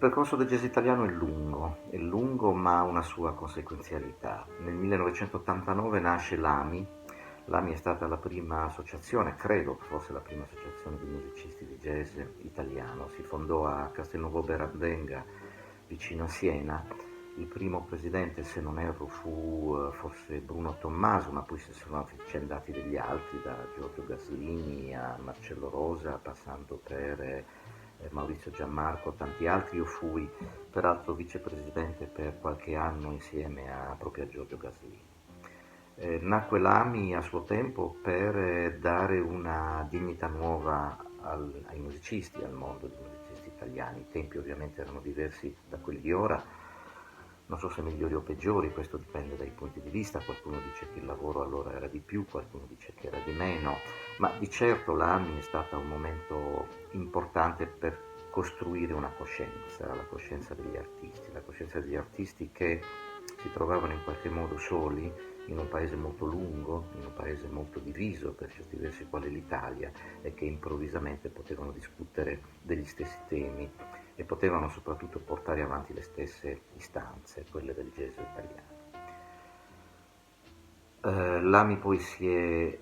percorso del jazz italiano è lungo ma ha una sua conseguenzialità. Nel 1989 nasce l'AMI. L'AMI è stata la prima associazione, credo fosse la prima associazione di musicisti di jazz italiano. Si fondò a Castelnuovo Berandenga, vicino a Siena. Il primo presidente, se non erro, fu forse Bruno Tommaso, ma poi si sono avvicendati degli altri, da Giorgio Gaslini a Marcello Rosa, passando per Maurizio Giammarco, tanti altri. Io fui peraltro vicepresidente per qualche anno insieme proprio a Giorgio Gaslini. Nacque l'AMI a suo tempo per dare una dignità nuova ai musicisti, al mondo dei musicisti italiani. I tempi ovviamente erano diversi da quelli di ora, non so se migliori o peggiori, questo dipende dai punti di vista. Qualcuno dice che il lavoro allora era di più, qualcuno dice che era di meno, ma di certo l'AMI è stata un momento importante per costruire una coscienza, la coscienza degli artisti che si trovavano in qualche modo soli in un paese molto lungo, in un paese molto diviso per certi versi quale l'Italia, e che improvvisamente potevano discutere degli stessi temi e potevano soprattutto portare avanti le stesse istanze, quelle del jazz italiano. L'AMI poi si è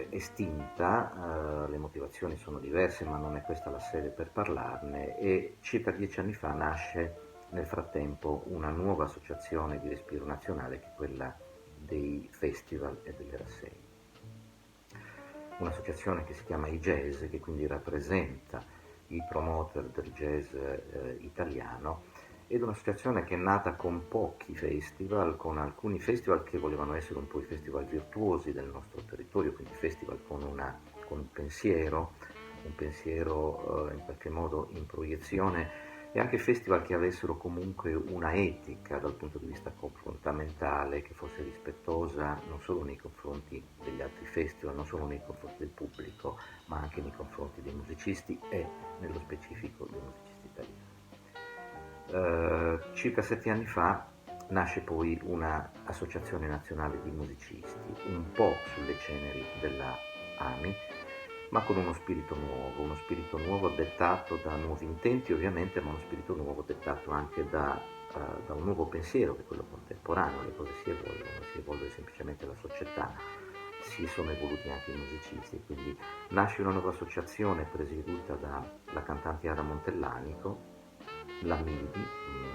estinta, le motivazioni sono diverse, ma non è questa la sede per parlarne, e circa 10 anni fa nasce nel frattempo una nuova associazione di respiro nazionale, che è quella dei festival e delle rassegne. Un'associazione che si chiama iJazz, che quindi rappresenta i promoter del jazz italiano, ed un'associazione che è nata con pochi festival, con alcuni festival che volevano essere un po' i festival virtuosi del nostro territorio, quindi festival con un pensiero in qualche modo in proiezione, e anche festival che avessero comunque una etica dal punto di vista comportamentale, che fosse rispettosa non solo nei confronti degli altri festival, non solo nei confronti del pubblico, ma anche nei confronti dei musicisti e nello specifico dei musicisti italiani. Circa 7 anni fa nasce poi una associazione nazionale di musicisti, un po' sulle ceneri della AMI, ma con uno spirito nuovo dettato da nuovi intenti ovviamente, ma uno spirito nuovo dettato anche da un nuovo pensiero, che è quello contemporaneo. Le cose si evolve semplicemente la società, si sono evoluti anche i musicisti, quindi nasce una nuova associazione presieduta dalla cantante Ara Montellanico, la MIDI,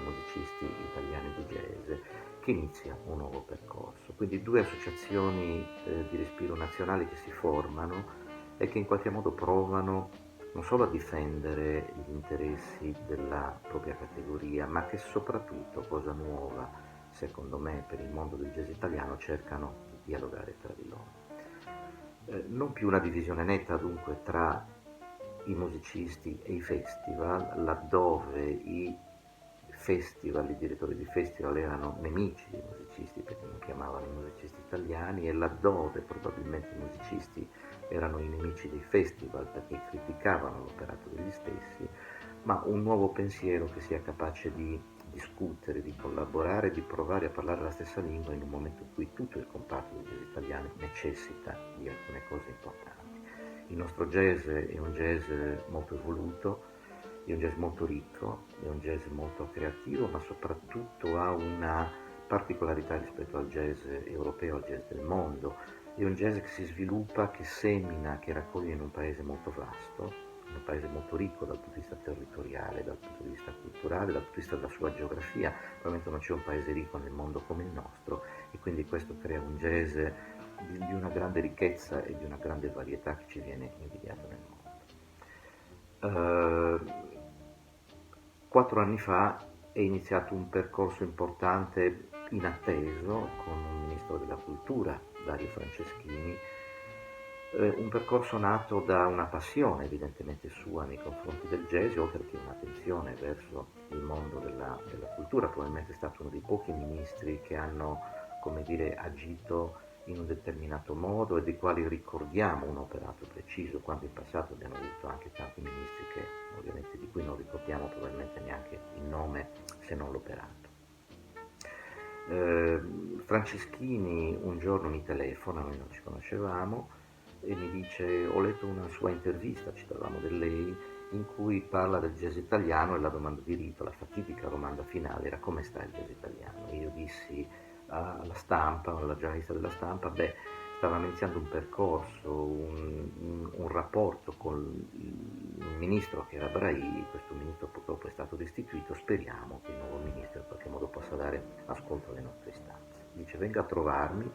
musicisti italiani di jazz, che inizia un nuovo percorso. Quindi due associazioni di respiro nazionale che si formano e che in qualche modo provano non solo a difendere gli interessi della propria categoria, ma che soprattutto, cosa nuova secondo me per il mondo del jazz italiano, cercano di dialogare tra di loro. Non più una divisione netta dunque tra i musicisti e i festival, laddove i direttori di festival erano nemici dei musicisti perché non chiamavano i musicisti italiani, e laddove probabilmente i musicisti erano i nemici dei festival perché criticavano l'operato degli stessi, ma un nuovo pensiero che sia capace di discutere, di collaborare, di provare a parlare la stessa lingua in un momento in cui tutto il comparto del jazz italiano necessita di alcune cose importanti. Il nostro jazz è un jazz molto evoluto, è un jazz molto ricco, è un jazz molto creativo, ma soprattutto ha una particolarità rispetto al jazz europeo, al jazz del mondo. È un jazz che si sviluppa, che semina, che raccoglie in un paese molto vasto, in un paese molto ricco dal punto di vista territoriale, dal punto di vista culturale, dal punto di vista della sua geografia. Probabilmente non c'è un paese ricco nel mondo come il nostro, e quindi questo crea un jazz di una grande ricchezza e di una grande varietà che ci viene invidiato nel mondo. 4 anni fa è iniziato un percorso importante, inatteso, con il Ministro della Cultura, Dario Franceschini, un percorso nato da una passione evidentemente sua nei confronti del jazz, oltre che un'attenzione verso il mondo della cultura. Probabilmente è stato uno dei pochi ministri che hanno, come dire, agito in un determinato modo e dei quali ricordiamo un operato preciso, quando in passato abbiamo avuto anche tanti ministri che ovviamente di cui non ricordiamo probabilmente neanche il nome, se non l'operato. Franceschini un giorno mi telefona, noi non ci conoscevamo, e mi dice: ho letto una sua intervista, ci parlavamo di lei, in cui parla del jazz italiano e la domanda di rito, la fatidica domanda finale era: come sta il jazz italiano? E io dissi alla stampa, alla giornalista della stampa, beh, stavamo iniziando un percorso, un rapporto con il ministro che era Brahi. Questo ministro purtroppo è stato destituito, speriamo che il nuovo ministro in qualche modo possa dare ascolto alle nostre istanze. Dice: venga a trovarmi.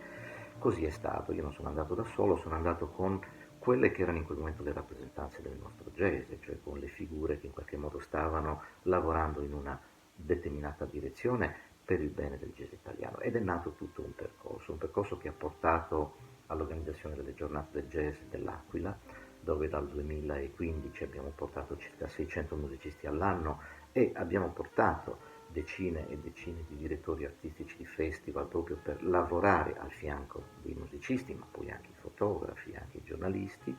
Così è stato. Io non sono andato da solo, sono andato con quelle che erano in quel momento le rappresentanze del nostro jazz, cioè con le figure che in qualche modo stavano lavorando in una determinata direzione per il bene del jazz italiano. Ed è nato tutto un percorso che ha portato all'organizzazione delle giornate del jazz dell'Aquila, dove dal 2015 abbiamo portato circa 600 musicisti all'anno e abbiamo portato decine e decine di direttori artistici di festival proprio per lavorare al fianco dei musicisti, ma poi anche i fotografi, anche i giornalisti.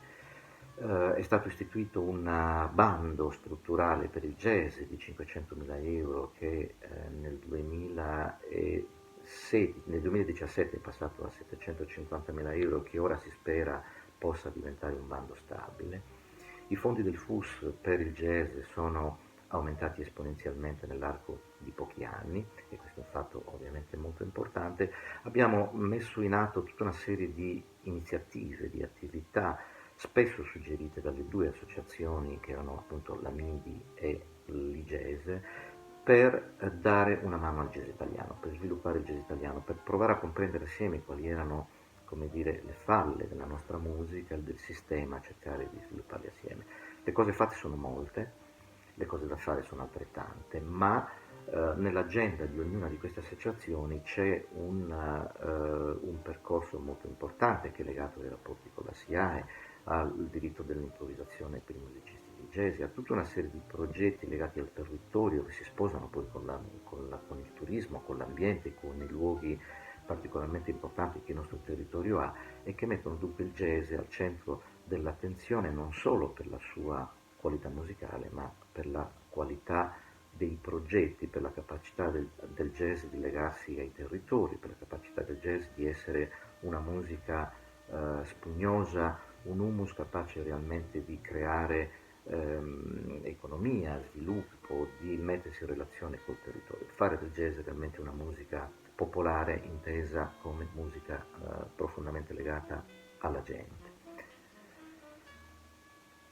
È stato istituito un bando strutturale per il jazz di 500.000 euro che nel 2017 è passato a 750.000 euro, che ora si spera possa diventare un bando stabile. I fondi del FUS per il jazz sono aumentati esponenzialmente nell'arco di pochi anni, e questo è un fatto ovviamente molto importante. Abbiamo messo in atto tutta una serie di iniziative, di attività, spesso suggerite dalle due associazioni che erano appunto la MIDI e l'IGESE, per dare una mano al jazz italiano, per sviluppare il jazz italiano, per provare a comprendere assieme quali erano, come dire, le falle della nostra musica e del sistema, cercare di svilupparle assieme. Le cose fatte sono molte, le cose da fare sono altrettante, ma nell'agenda di ognuna di queste associazioni c'è un percorso molto importante che è legato ai rapporti con la SIAE, al diritto dell'improvvisazione per i musicisti di jazz, a tutta una serie di progetti legati al territorio che si sposano poi con il turismo, con l'ambiente, con i luoghi particolarmente importanti che il nostro territorio ha, e che mettono dunque il jazz al centro dell'attenzione non solo per la sua qualità musicale, ma per la qualità dei progetti, per la capacità del jazz di legarsi ai territori, per la capacità del jazz di essere una musica spugnosa, un humus capace realmente di creare economia, sviluppo, di mettersi in relazione col territorio. Fare del jazz è realmente una musica popolare intesa come musica profondamente legata alla gente.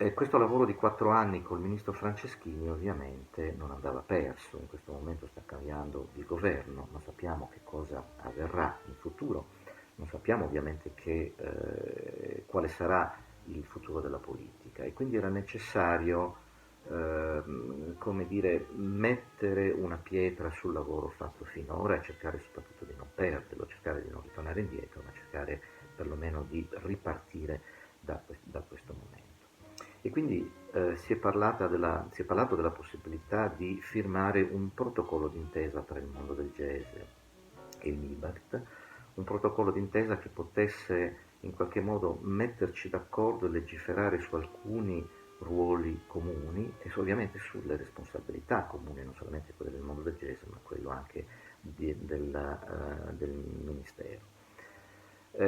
E questo lavoro di 4 anni col ministro Franceschini ovviamente non andava perso. In questo momento sta cambiando il governo, non sappiamo che cosa avverrà in futuro, non sappiamo ovviamente quale sarà il futuro della politica, e quindi era necessario, come dire, mettere una pietra sul lavoro fatto finora e cercare soprattutto di non perderlo, cercare di non ritornare indietro, ma cercare perlomeno di ripartire da questo momento. E quindi si è parlato della possibilità di firmare un protocollo d'intesa tra il mondo del jazz e il MIBACT, un protocollo d'intesa che potesse in qualche modo metterci d'accordo e legiferare su alcuni ruoli comuni e ovviamente sulle responsabilità comuni, non solamente quelle del mondo del jazz, ma quello anche del Ministero.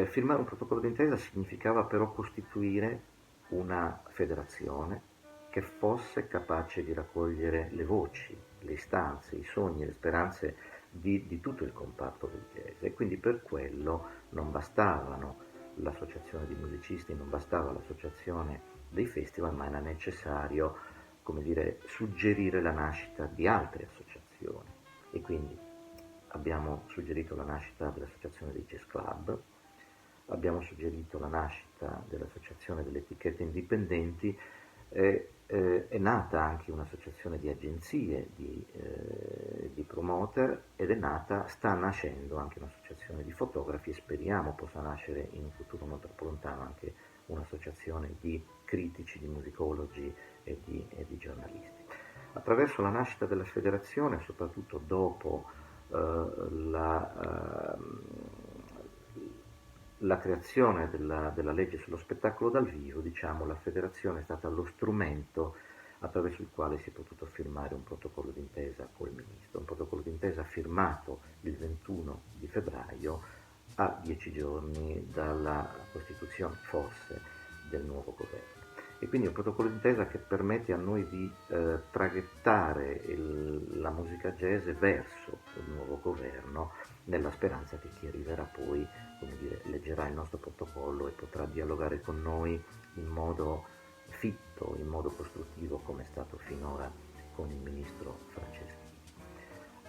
Firmare un protocollo d'intesa significava però costituire una federazione che fosse capace di raccogliere le voci, le istanze, i sogni, le speranze di tutto il comparto del jazz, e quindi per quello non bastavano l'associazione di musicisti, non bastava l'associazione dei festival, ma era necessario, come dire, suggerire la nascita di altre associazioni, e quindi abbiamo suggerito la nascita dell'associazione dei jazz club, abbiamo suggerito la nascita dell'associazione delle etichette indipendenti, è nata anche un'associazione di agenzie, di promoter, ed sta nascendo anche un'associazione di fotografi, e speriamo possa nascere in un futuro non troppo lontano anche un'associazione di critici, di musicologi e di giornalisti. Attraverso la nascita della federazione, soprattutto dopo la creazione della legge sullo spettacolo dal vivo, diciamo, la federazione è stata lo strumento attraverso il quale si è potuto firmare un protocollo d'intesa col ministro, un protocollo d'intesa firmato il 21 di febbraio, a 10 giorni dalla costituzione, forse, del nuovo governo. e quindi è un protocollo d'intesa che permette a noi di traghettare la musica jazz verso il nuovo governo, nella speranza che chi arriverà poi, come dire, leggerà il nostro protocollo e potrà dialogare con noi in modo fitto, in modo costruttivo, come è stato finora con il ministro Franceschini.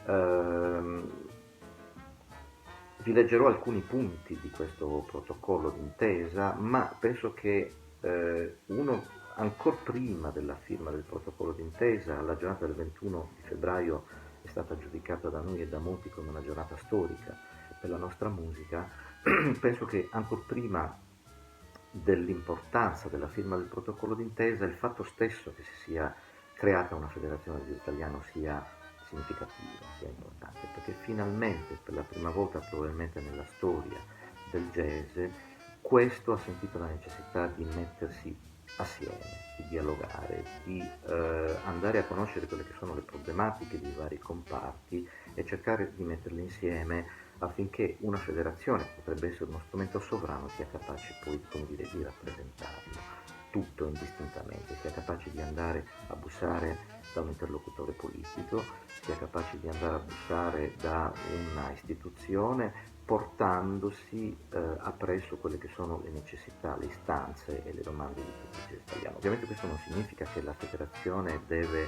Ehm, Vi leggerò alcuni punti di questo protocollo d'intesa, ma penso che ancora prima della firma del protocollo d'intesa, la giornata del 21 di febbraio è stata giudicata da noi e da molti come una giornata storica per la nostra musica. Penso che ancora prima dell'importanza della firma del protocollo d'intesa, il fatto stesso che si sia creata una federazione del jazz italiano sia significativo, sia importante, perché finalmente per la prima volta probabilmente nella storia del jazz questo ha sentito la necessità di mettersi assieme, di dialogare, di andare a conoscere quelle che sono le problematiche dei vari comparti e cercare di metterle insieme affinché una federazione, che potrebbe essere uno strumento sovrano, sia capace poi, come dire, di rappresentarlo tutto indistintamente, sia capace di andare a bussare da un interlocutore politico, sia capace di andare a bussare da una istituzione portandosi appresso quelle che sono le necessità, le istanze e le domande di tutti i jazz italiani. Ovviamente questo non significa che la federazione deve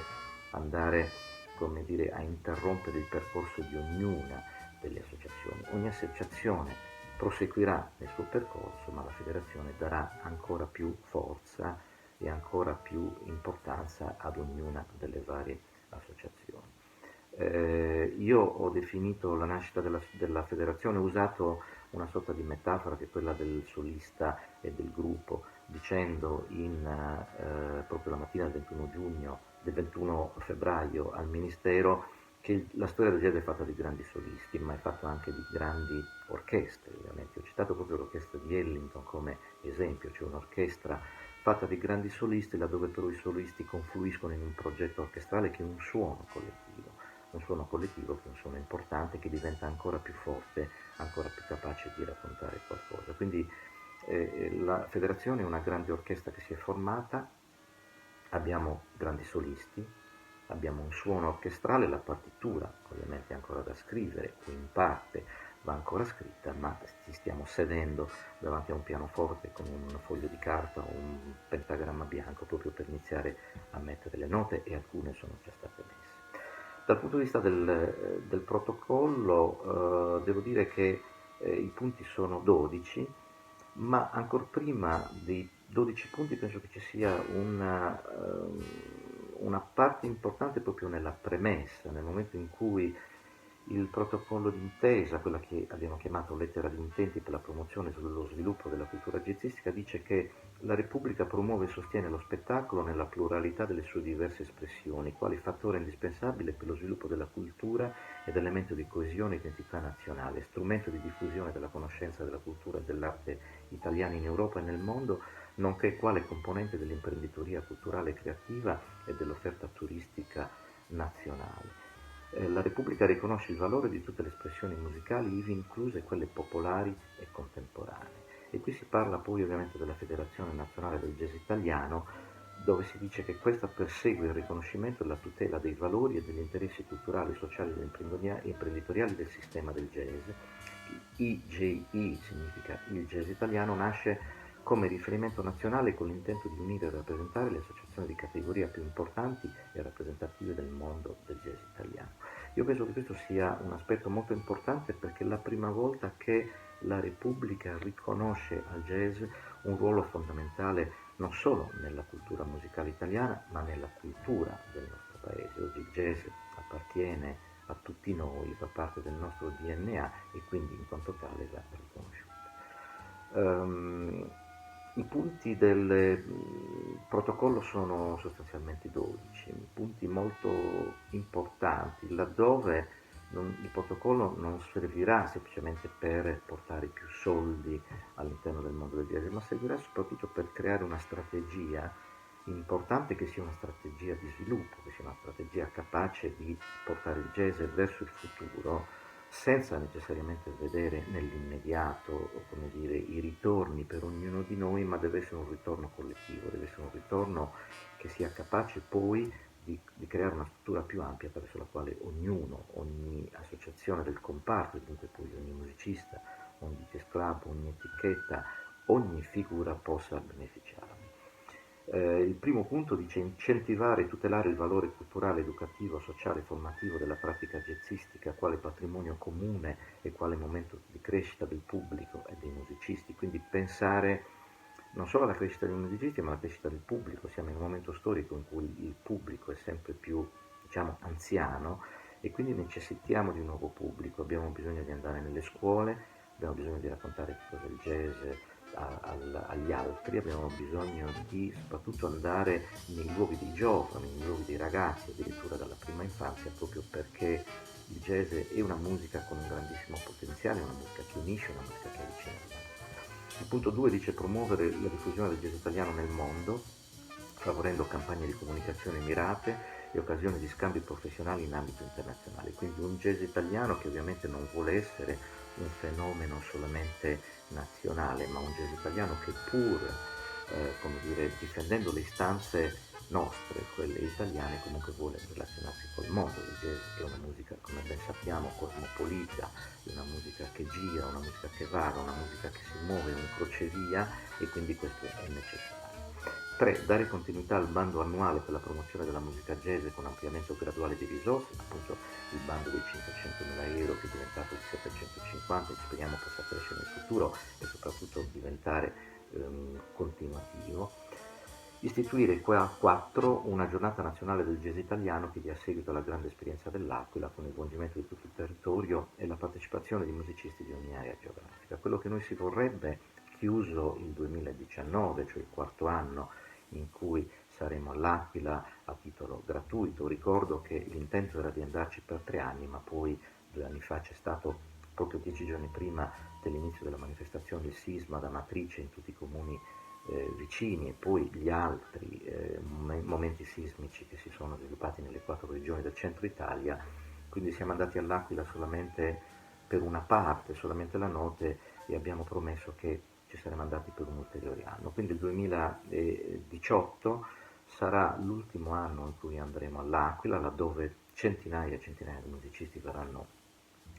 andare, come dire, a interrompere il percorso di ognuna delle associazioni. Ogni associazione proseguirà nel suo percorso, ma la federazione darà ancora più forza e ancora più importanza ad ognuna delle varie associazioni. Io ho definito la nascita della federazione, ho usato una sorta di metafora che è quella del solista e del gruppo, dicendo proprio la mattina del 21 febbraio al Ministero che la storia del jazz è fatta di grandi solisti, ma è fatta anche di grandi orchestre, ovviamente. Ho citato proprio l'orchestra di Ellington come esempio, cioè un'orchestra fatta di grandi solisti, laddove però i solisti confluiscono in un progetto orchestrale che è un suono collettivo che è un suono importante, che diventa ancora più forte, ancora più capace di raccontare qualcosa. Quindi la federazione è una grande orchestra che si è formata, abbiamo grandi solisti, abbiamo un suono orchestrale, la partitura ovviamente è ancora da scrivere, o in parte va ancora scritta, ma ci stiamo sedendo davanti a un pianoforte con un foglio di carta o un pentagramma bianco proprio per iniziare a mettere le note, e alcune sono già state messe. Dal punto di vista del protocollo, devo dire che i punti sono 12, ma ancora prima dei 12 punti penso che ci sia una parte importante proprio nella premessa, nel momento in cui il protocollo d'intesa, quella che abbiamo chiamato lettera di intenti per la promozione e sullo sviluppo della cultura jazzistica, dice che la Repubblica promuove e sostiene lo spettacolo nella pluralità delle sue diverse espressioni, quali fattore indispensabile per lo sviluppo della cultura ed elemento di coesione e identità nazionale, strumento di diffusione della conoscenza della cultura e dell'arte italiani in Europa e nel mondo, nonché quale componente dell'imprenditoria culturale e creativa e dell'offerta turistica nazionale. La Repubblica riconosce il valore di tutte le espressioni musicali, ivi incluse quelle popolari e contemporanee. E qui si parla poi ovviamente della Federazione Nazionale del Jazz Italiano, dove si dice che questa persegue il riconoscimento e la tutela dei valori e degli interessi culturali, sociali e imprenditoriali del sistema del jazz. IJI significa il jazz italiano, nasce come riferimento nazionale con l'intento di unire e rappresentare le associazioni di categoria più importanti e rappresentative del mondo del jazz italiano. Io penso che questo sia un aspetto molto importante, perché è la prima volta che la Repubblica riconosce al jazz un ruolo fondamentale non solo nella cultura musicale italiana, ma nella cultura del nostro paese. Oggi il jazz appartiene a tutti noi, fa parte del nostro DNA e quindi in quanto tale va riconosciuto. I punti del protocollo sono sostanzialmente 12, punti molto importanti, laddove il protocollo non servirà semplicemente per portare più soldi all'interno del mondo del jazz, ma servirà soprattutto per creare una strategia importante, che sia una strategia di sviluppo, che sia una strategia capace di portare il jazz verso il futuro, senza necessariamente vedere nell'immediato, come dire, i ritorni per ognuno di noi, ma deve essere un ritorno collettivo, deve essere un ritorno che sia capace poi di creare una struttura più ampia attraverso la quale ognuno, ogni associazione del comparto, dunque poi ogni musicista, ogni jazz club, ogni etichetta, ogni figura possa beneficiarne. Il primo punto dice incentivare e tutelare il valore culturale, educativo, sociale e formativo della pratica jazzistica quale patrimonio comune e quale momento di crescita del pubblico e dei musicisti, quindi pensare non solo alla crescita dei musicisti ma alla crescita del pubblico. Siamo in un momento storico in cui il pubblico è sempre più, diciamo, anziano e quindi necessitiamo di un nuovo pubblico, abbiamo bisogno di andare nelle scuole, abbiamo bisogno di raccontare che cos'è il jazz agli altri, abbiamo bisogno di soprattutto andare nei luoghi dei giovani, nei luoghi dei ragazzi, addirittura dalla prima infanzia, proprio perché il jazz è una musica con un grandissimo potenziale, una musica che unisce, una musica che avvicina gli altri. Il punto 2 dice promuovere la diffusione del jazz italiano nel mondo, favorendo campagne di comunicazione mirate e occasioni di scambi professionali in ambito internazionale. Quindi un jazz italiano che ovviamente non vuole essere un fenomeno solamente nazionale, ma un jazz italiano che pur come dire, difendendo le istanze nostre, quelle italiane, comunque vuole relazionarsi col mondo. Il jazz è una musica, come ben sappiamo, cosmopolita, è una musica che gira, una musica che vaga, una musica che si muove, un crocevia e quindi questo è necessario. 3. Dare continuità al bando annuale per la promozione della musica jazz con ampliamento graduale di risorse, appunto il bando dei 500.000 euro che è diventato di 750 e speriamo possa crescere nel futuro e soprattutto diventare continuativo. Istituire qua a 4 una giornata nazionale del jazz italiano che dia seguito alla grande esperienza dell'Aquila con il coinvolgimento di tutto il territorio e la partecipazione di musicisti di ogni area geografica. Quello che noi si vorrebbe, chiuso il 2019, cioè il quarto anno in cui saremo all'Aquila a titolo gratuito. Ricordo che l'intento era di andarci per 3 anni, ma poi 2 anni fa c'è stato, proprio 10 giorni prima dell'inizio della manifestazione, il sisma da matrice in tutti i comuni vicini e poi gli altri momenti sismici che si sono sviluppati nelle 4 regioni del centro Italia, quindi siamo andati all'Aquila solamente per una parte, solamente la notte e abbiamo promesso che ci saremmo andati per un ulteriore anno. Quindi il 2018 sarà l'ultimo anno in cui andremo all'Aquila, laddove centinaia e centinaia di musicisti verranno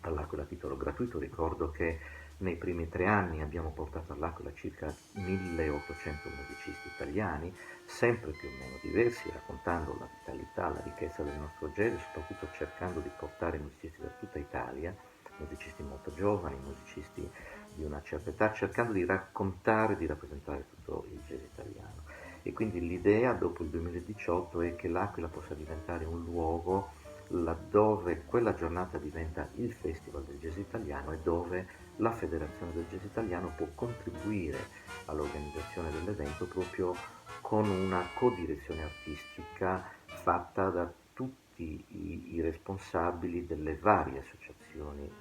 all'Aquila a titolo gratuito. Ricordo che nei primi 3 anni abbiamo portato all'Aquila circa 1800 musicisti italiani, sempre più o meno diversi, raccontando la vitalità, la ricchezza del nostro jazz, soprattutto cercando di portare musicisti da tutta Italia, musicisti molto giovani, musicisti di una certa età, cercando di raccontare, di rappresentare tutto il jazz italiano. E quindi l'idea dopo il 2018 è che l'Aquila possa diventare un luogo laddove quella giornata diventa il Festival del Jazz Italiano e dove la Federazione del Jazz Italiano può contribuire all'organizzazione dell'evento proprio con una codirezione artistica fatta da tutti i responsabili delle varie associazioni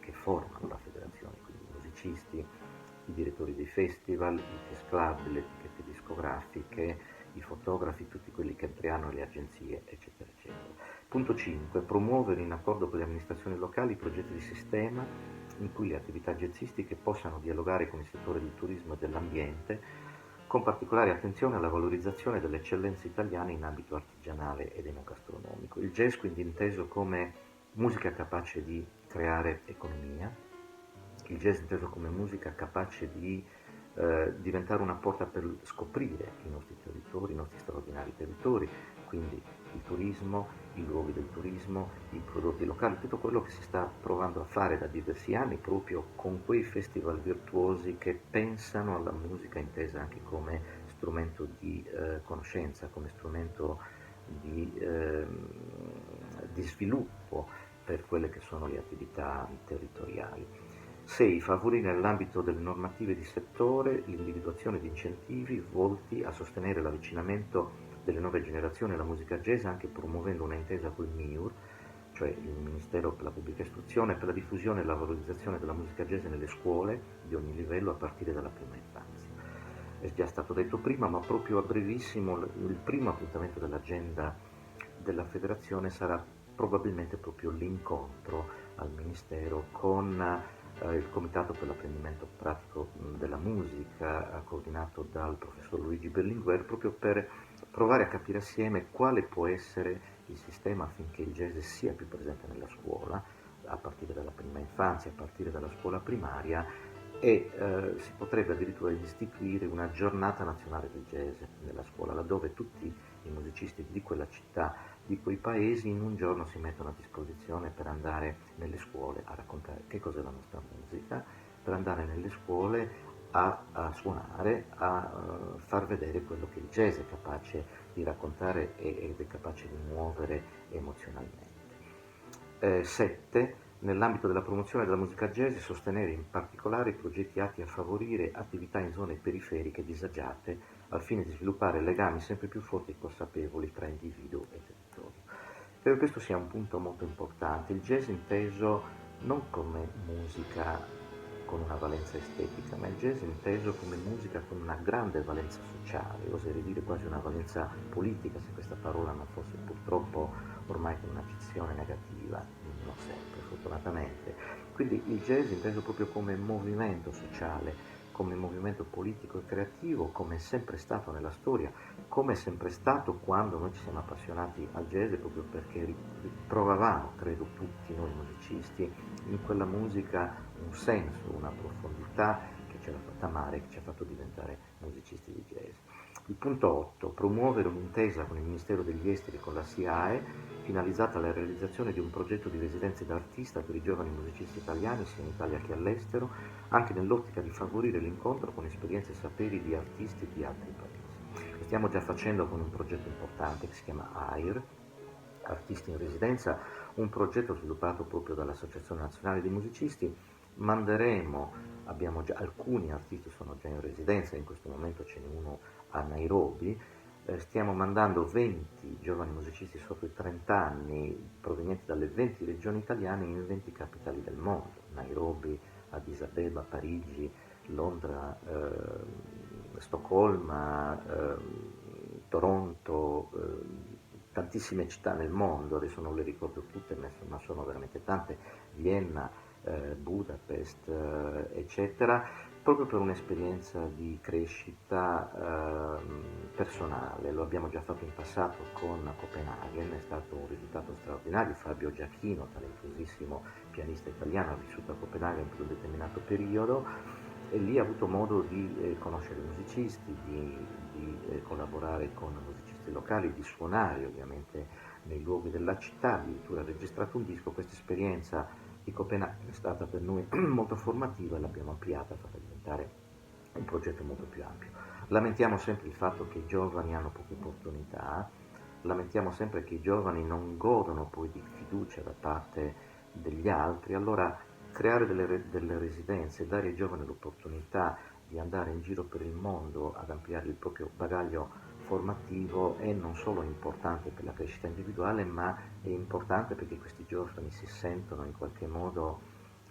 che formano la federazione, quindi i musicisti, i direttori dei festival, i jazz club, le etichette discografiche, i fotografi, tutti quelli che entriano, le agenzie, eccetera, eccetera. Punto 5. Promuovere in accordo con le amministrazioni locali progetti di sistema in cui le attività jazzistiche possano dialogare con il settore del turismo e dell'ambiente, con particolare attenzione alla valorizzazione delle eccellenze italiane in ambito artigianale ed enogastronomico. Il jazz quindi inteso come musica capace di creare economia, il jazz inteso come musica capace di diventare una porta per scoprire i nostri territori, i nostri straordinari territori, quindi il turismo, i luoghi del turismo, i prodotti locali, tutto quello che si sta provando a fare da diversi anni proprio con quei festival virtuosi che pensano alla musica intesa anche come strumento di conoscenza, come strumento di sviluppo per quelle che sono le attività territoriali. 6. Favorire nell'ambito delle normative di settore l'individuazione di incentivi volti a sostenere l'avvicinamento delle nuove generazioni alla musica jazz anche promuovendo una intesa con il MIUR, cioè il Ministero per la Pubblica Istruzione, per la diffusione e la valorizzazione della musica jazz nelle scuole di ogni livello a partire dalla prima infanzia. È già stato detto prima, ma proprio a brevissimo il primo appuntamento dell'agenda della federazione sarà probabilmente proprio l'incontro al Ministero con il Comitato per l'apprendimento pratico della musica, coordinato dal professor Luigi Berlinguer, proprio per provare a capire assieme quale può essere il sistema affinché il jazz sia più presente nella scuola, a partire dalla prima infanzia, a partire dalla scuola primaria, e si potrebbe addirittura istituire una giornata nazionale del jazz nella scuola, laddove tutti i musicisti di quella città, di quei paesi, in un giorno si mettono a disposizione per andare nelle scuole a raccontare che cos'è la nostra musica, per andare nelle scuole a suonare, a far vedere quello che il jazz è capace di raccontare ed è capace di muovere emozionalmente. 7. Nell'ambito della promozione della musica jazz, sostenere in particolare i progetti atti a favorire attività in zone periferiche disagiate al fine di sviluppare legami sempre più forti e consapevoli tra individuo e territorio. Credo che questo sia un punto molto importante. Il jazz inteso non come musica con una valenza estetica, ma il jazz inteso come musica con una grande valenza sociale, oserei dire quasi una valenza politica, se questa parola non fosse purtroppo ormai con un'accezione negativa, non sempre, fortunatamente. Quindi il jazz inteso proprio come movimento sociale, come movimento politico e creativo, come è sempre stato nella storia, come è sempre stato quando noi ci siamo appassionati al jazz, proprio perché trovavamo, credo tutti noi musicisti, in quella musica un senso, una profondità che ce l'ha fatta amare, che ci ha fatto diventare musicisti di jazz. Il punto 8. Promuovere un'intesa con il Ministero degli Esteri e con la SIAE finalizzata alla realizzazione di un progetto di residenze d'artista per i giovani musicisti italiani sia in Italia che all'estero, anche nell'ottica di favorire l'incontro con esperienze e saperi di artisti di altri paesi. Lo stiamo già facendo con un progetto importante che si chiama AIR, Artisti in Residenza, un progetto sviluppato proprio dall'Associazione Nazionale dei Musicisti. Abbiamo già alcuni artisti sono già in residenza, in questo momento ce n'è uno a Nairobi. Stiamo mandando 20 giovani musicisti sotto i 30 anni provenienti dalle 20 regioni italiane in 20 capitali del mondo: Nairobi, Addis Abeba, Parigi, Londra, Stoccolma, Toronto, tantissime città nel mondo, adesso non le ricordo tutte, ma sono veramente tante, Vienna, Budapest, eccetera, proprio per un'esperienza di crescita personale. Lo abbiamo già fatto in passato con Copenaghen, è stato un risultato straordinario. Fabio Giachino, talentuosissimo pianista italiano, ha vissuto a Copenaghen per un determinato periodo e lì ha avuto modo di conoscere i musicisti, di collaborare con musicisti locali, di suonare ovviamente nei luoghi della città, addirittura ha registrato un disco. Questa esperienza di Copenaghen è stata per noi molto formativa e l'abbiamo ampliata, fatta diventare un progetto molto più ampio. Lamentiamo sempre il fatto che i giovani hanno poche opportunità, lamentiamo sempre che i giovani non godono poi di fiducia da parte degli altri. Allora creare delle residenze, dare ai giovani l'opportunità di andare in giro per il mondo ad ampliare il proprio bagaglio formativo è non solo importante per la crescita individuale, ma è importante perché questi giovani si sentono in qualche modo,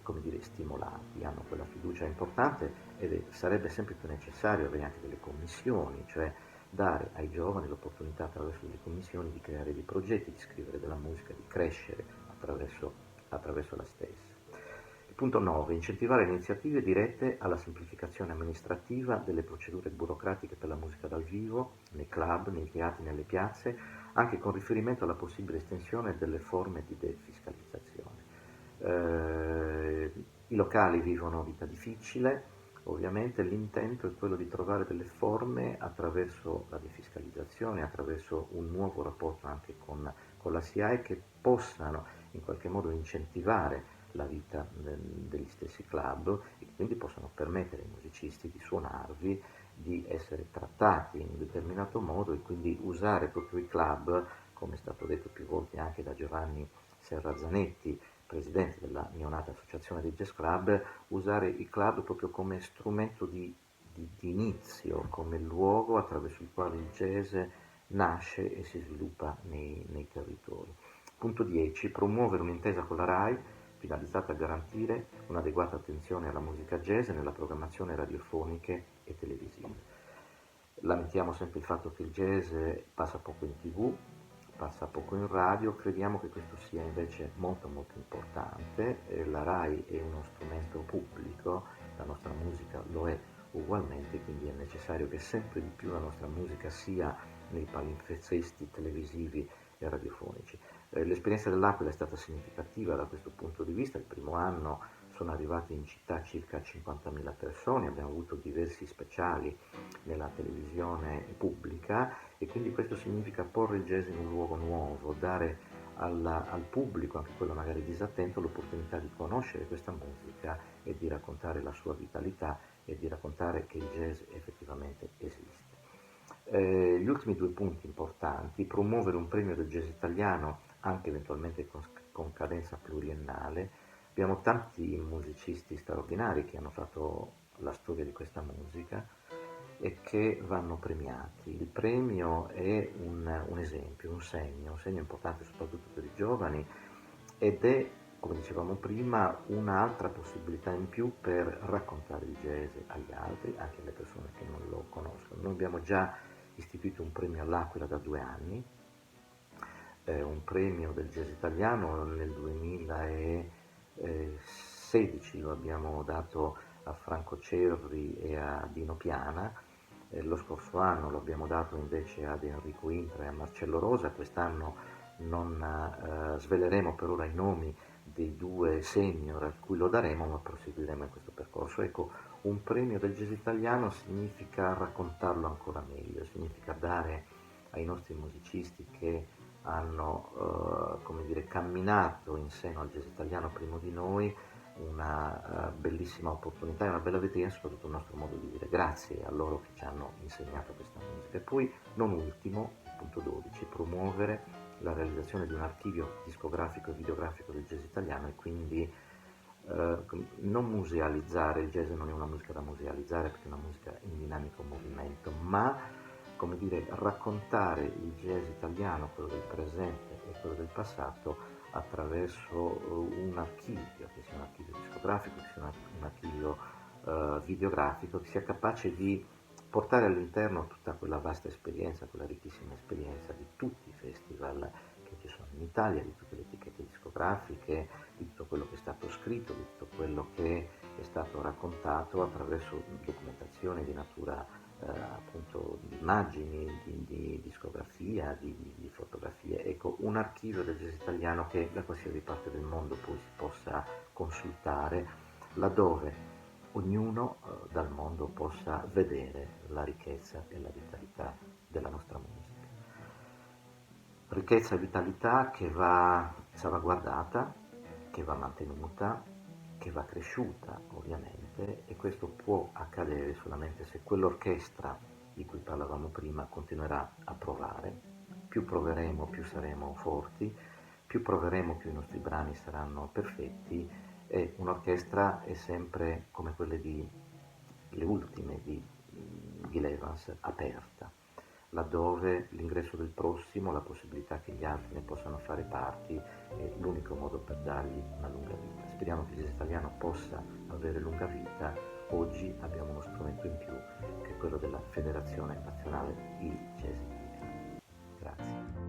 come dire, stimolati, hanno quella fiducia importante ed sarebbe sempre più necessario avere anche delle commissioni, cioè dare ai giovani l'opportunità attraverso delle commissioni di creare dei progetti, di scrivere della musica, di crescere attraverso la stessa. Il punto 9. Incentivare iniziative dirette alla semplificazione amministrativa delle procedure burocratiche per la musica dal vivo, nei club, nei teatri, nelle piazze, anche con riferimento alla possibile estensione delle forme di defiscalizzazione. I locali vivono vita difficile, ovviamente l'intento è quello di trovare delle forme attraverso la defiscalizzazione, attraverso un nuovo rapporto anche con la SIAE, che possano in qualche modo incentivare la vita degli stessi club e quindi possono permettere ai musicisti di suonarvi, di essere trattati in un determinato modo e quindi usare proprio i club, come è stato detto più volte anche da Giovanni Serrazzanetti, presidente della neonata Associazione dei Jazz Club, usare i club proprio come strumento di inizio, come luogo attraverso il quale il jazz nasce e si sviluppa nei territori. Punto 10. Promuovere un'intesa con la RAI finalizzata a garantire un'adeguata attenzione alla musica jazz nella programmazione radiofoniche e televisive. Lamentiamo sempre il fatto che il jazz passa poco in TV, passa poco in radio, crediamo che questo sia invece molto molto importante. La RAI è uno strumento pubblico, la nostra musica lo è ugualmente, quindi è necessario che sempre di più la nostra musica sia nei palinsesti televisivi e radiofonici. L'esperienza dell'Aquila è stata significativa da questo punto di vista. Il primo anno sono arrivate in città circa 50.000 persone, abbiamo avuto diversi speciali nella televisione pubblica e quindi questo significa porre il jazz in un luogo nuovo, dare al pubblico, anche quello magari disattento, l'opportunità di conoscere questa musica e di raccontare la sua vitalità e di raccontare che il jazz effettivamente esiste. Gli ultimi due punti importanti: promuovere un premio del jazz italiano, anche eventualmente con cadenza pluriennale. Abbiamo tanti musicisti straordinari che hanno fatto la storia di questa musica e che vanno premiati. Il premio è un esempio, un segno importante soprattutto per i giovani ed è, come dicevamo prima, un'altra possibilità in più per raccontare il jazz agli altri, anche alle persone che non lo conoscono. Noi abbiamo già istituito un premio all'Aquila da 2 anni, un premio del jazz italiano nel 2016 lo abbiamo dato a Franco Cerri e a Dino Piana, lo scorso anno lo abbiamo dato invece ad Enrico Intra e a Marcello Rosa, quest'anno non sveleremo per ora i nomi dei due senior a cui lo daremo, ma proseguiremo in questo percorso. Ecco, un premio del jazz italiano significa raccontarlo ancora meglio, significa dare ai nostri musicisti che hanno come dire, camminato in seno al jazz italiano prima di noi una bellissima opportunità e una bella vetrina, soprattutto il nostro modo di dire. Grazie a loro che ci hanno insegnato questa musica. E poi, non ultimo, il punto 12, promuovere la realizzazione di un archivio discografico e videografico del jazz italiano e quindi non musealizzare. Il jazz non è una musica da musealizzare perché è una musica in dinamico movimento, ma come dire, raccontare il jazz italiano, quello del presente e quello del passato, attraverso un archivio, che sia un archivio discografico, che sia un archivio videografico, che sia capace di portare all'interno tutta quella vasta esperienza, quella ricchissima esperienza di tutti i festival che ci sono in Italia, di tutte le etichette discografiche, di tutto quello che è stato scritto, di tutto quello che è stato raccontato attraverso documentazioni di natura appunto di immagini, di discografia, di fotografie. Ecco, un archivio del jazz italiano che da qualsiasi parte del mondo poi si possa consultare, laddove ognuno dal mondo possa vedere la ricchezza e la vitalità della nostra musica. Ricchezza e vitalità che va salvaguardata, che va mantenuta, che va cresciuta ovviamente, e questo può accadere solamente se quell'orchestra di cui parlavamo prima continuerà a provare. Più proveremo, più saremo forti, più proveremo, più i nostri brani saranno perfetti, e un'orchestra è sempre come le ultime di Gil Evans, aperta, laddove l'ingresso del prossimo, la possibilità che gli altri ne possano fare parte, è l'unico modo per dargli una lunga vita. Speriamo che il jazz italiano possa avere lunga vita. Oggi abbiamo uno strumento in più, che è quello della Federazione Nazionale di Jazz Italiano. Grazie.